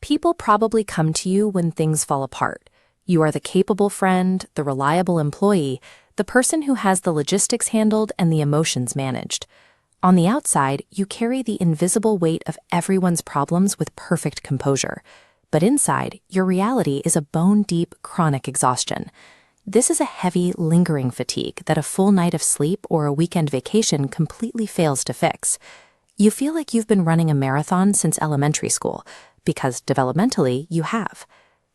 People probably come to you when things fall apart. You are the capable friend, the reliable employee, the person who has the logistics handled and the emotions managed. On the outside, you carry the invisible weight of everyone's problems with perfect composure. But inside, your reality is a bone-deep, chronic exhaustion. This is a heavy, lingering fatigue that a full night of sleep or a weekend vacation completely fails to fix. You feel like you've been running a marathon since elementary school, because developmentally, you have.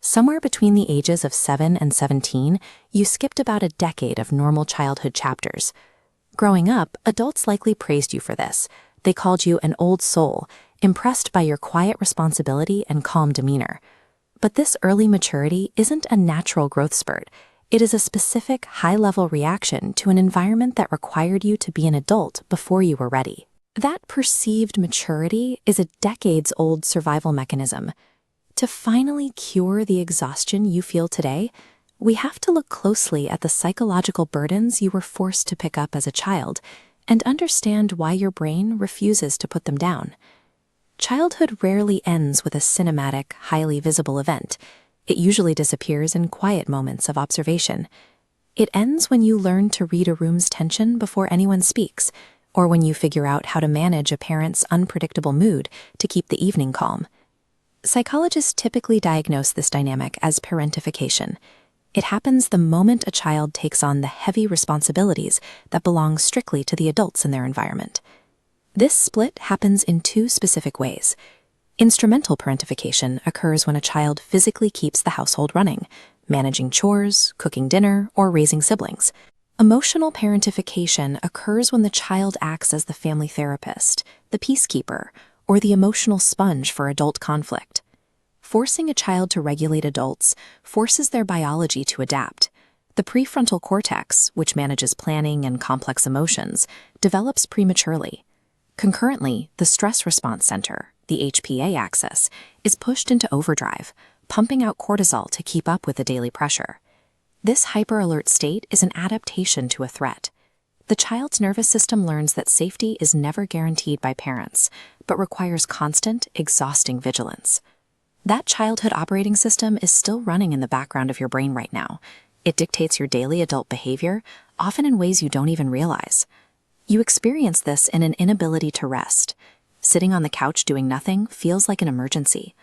Somewhere between the ages of 7 and 17, you skipped about a decade of normal childhood chapters. Growing up, adults likely praised you for this. They called you an old soul, impressed by your quiet responsibility and calm demeanor. But this early maturity isn't a natural growth spurt. It is a specific, high-level reaction to an environment that required you to be an adult before you were ready. That perceived maturity is a decades-old survival mechanism. To finally cure the exhaustion you feel today, we have to look closely at the psychological burdens you were forced to pick up as a child and understand why your brain refuses to put them down. Childhood rarely ends with a cinematic, highly visible event. It usually disappears in quiet moments of observation. It ends when you learn to read a room's tension before anyone speaks, or when you figure out how to manage a parent's unpredictable mood to keep the evening calm. Psychologists typically diagnose this dynamic as parentification. It happens the moment a child takes on the heavy responsibilities that belong strictly to the adults in their environment. This split happens in two specific ways. Instrumental parentification occurs when a child physically keeps the household running, managing chores, cooking dinner, or raising siblings. Emotional parentification occurs when the child acts as the family therapist, the peacekeeper, or the emotional sponge for adult conflict. Forcing a child to regulate adults forces their biology to adapt. The prefrontal cortex, which manages planning and complex emotions, develops prematurely. Concurrently, the stress response center, the HPA axis, is pushed into overdrive, pumping out cortisol to keep up with the daily pressure. This hyper-alert state is an adaptation to a threat. The child's nervous system learns that safety is never guaranteed by parents, but requires constant, exhausting vigilance. That childhood operating system is still running in the background of your brain right now. It dictates your daily adult behavior, often in ways you don't even realize. You experience this in an inability to rest. Sitting on the couch doing nothing feels like an emergency.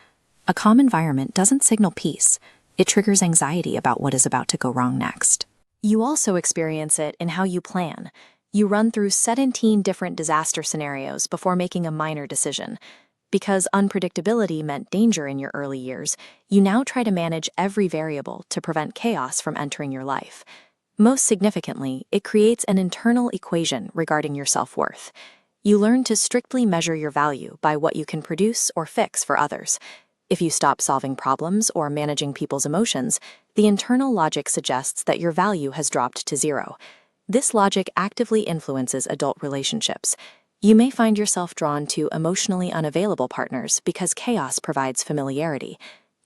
A calm environment doesn't signal peace. It triggers anxiety about what is about to go wrong next. You also experience it in how you plan. You run through 17 different disaster scenarios before making a minor decision. Because unpredictability meant danger in your early years, you now try to manage every variable to prevent chaos from entering your life. Most significantly, it creates an internal equation regarding your self-worth. You learn to strictly measure your value by what you can produce or fix for others. If you stop solving problems or managing people's emotions, the internal logic suggests that your value has dropped to zero. This logic actively influences adult relationships. You may find yourself drawn to emotionally unavailable partners because chaos provides familiarity.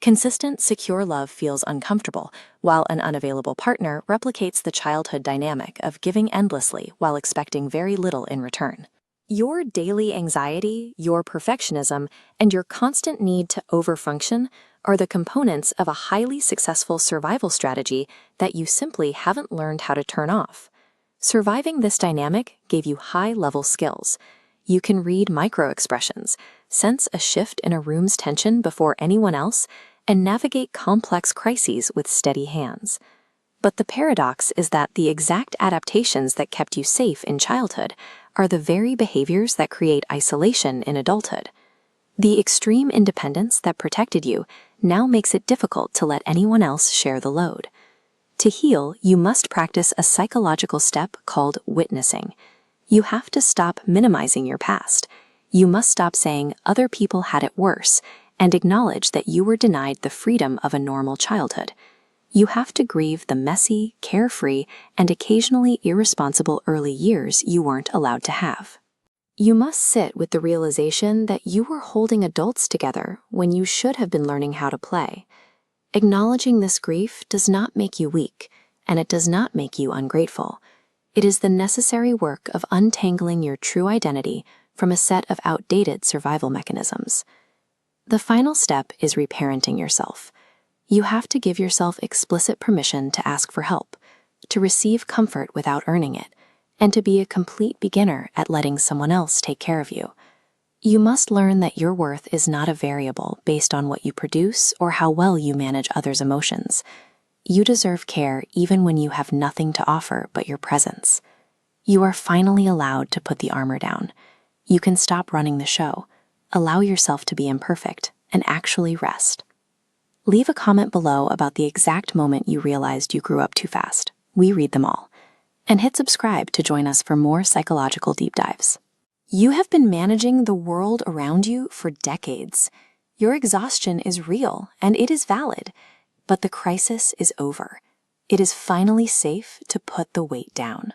Consistent, secure love feels uncomfortable, while an unavailable partner replicates the childhood dynamic of giving endlessly while expecting very little in return. Your daily anxiety, your perfectionism, and your constant need to overfunction are the components of a highly successful survival strategy that you simply haven't learned how to turn off. Surviving this dynamic gave you high-level skills. You can read micro-expressions, sense a shift in a room's tension before anyone else, and navigate complex crises with steady hands. But the paradox is that the exact adaptations that kept you safe in childhood are the very behaviors that create isolation in adulthood. The extreme independence that protected you now makes it difficult to let anyone else share the load. To heal, you must practice a psychological step called witnessing. You have to stop minimizing your past. You must stop saying other people had it worse and acknowledge that you were denied the freedom of a normal childhood. You have to grieve the messy, carefree, and occasionally irresponsible early years you weren't allowed to have. You must sit with the realization that you were holding adults together when you should have been learning how to play. Acknowledging this grief does not make you weak, and it does not make you ungrateful. It is the necessary work of untangling your true identity from a set of outdated survival mechanisms. The final step is reparenting yourself. You have to give yourself explicit permission to ask for help, to receive comfort without earning it, and to be a complete beginner at letting someone else take care of you. You must learn that your worth is not a variable based on what you produce or how well you manage others' emotions. You deserve care even when you have nothing to offer but your presence. You are finally allowed to put the armor down. You can stop running the show, allow yourself to be imperfect, and actually rest. Leave a comment below about the exact moment you realized you grew up too fast. We read them all. And hit subscribe to join us for more psychological deep dives. You have been managing the world around you for decades. Your exhaustion is real and it is valid, but the crisis is over. It is finally safe to put the weight down.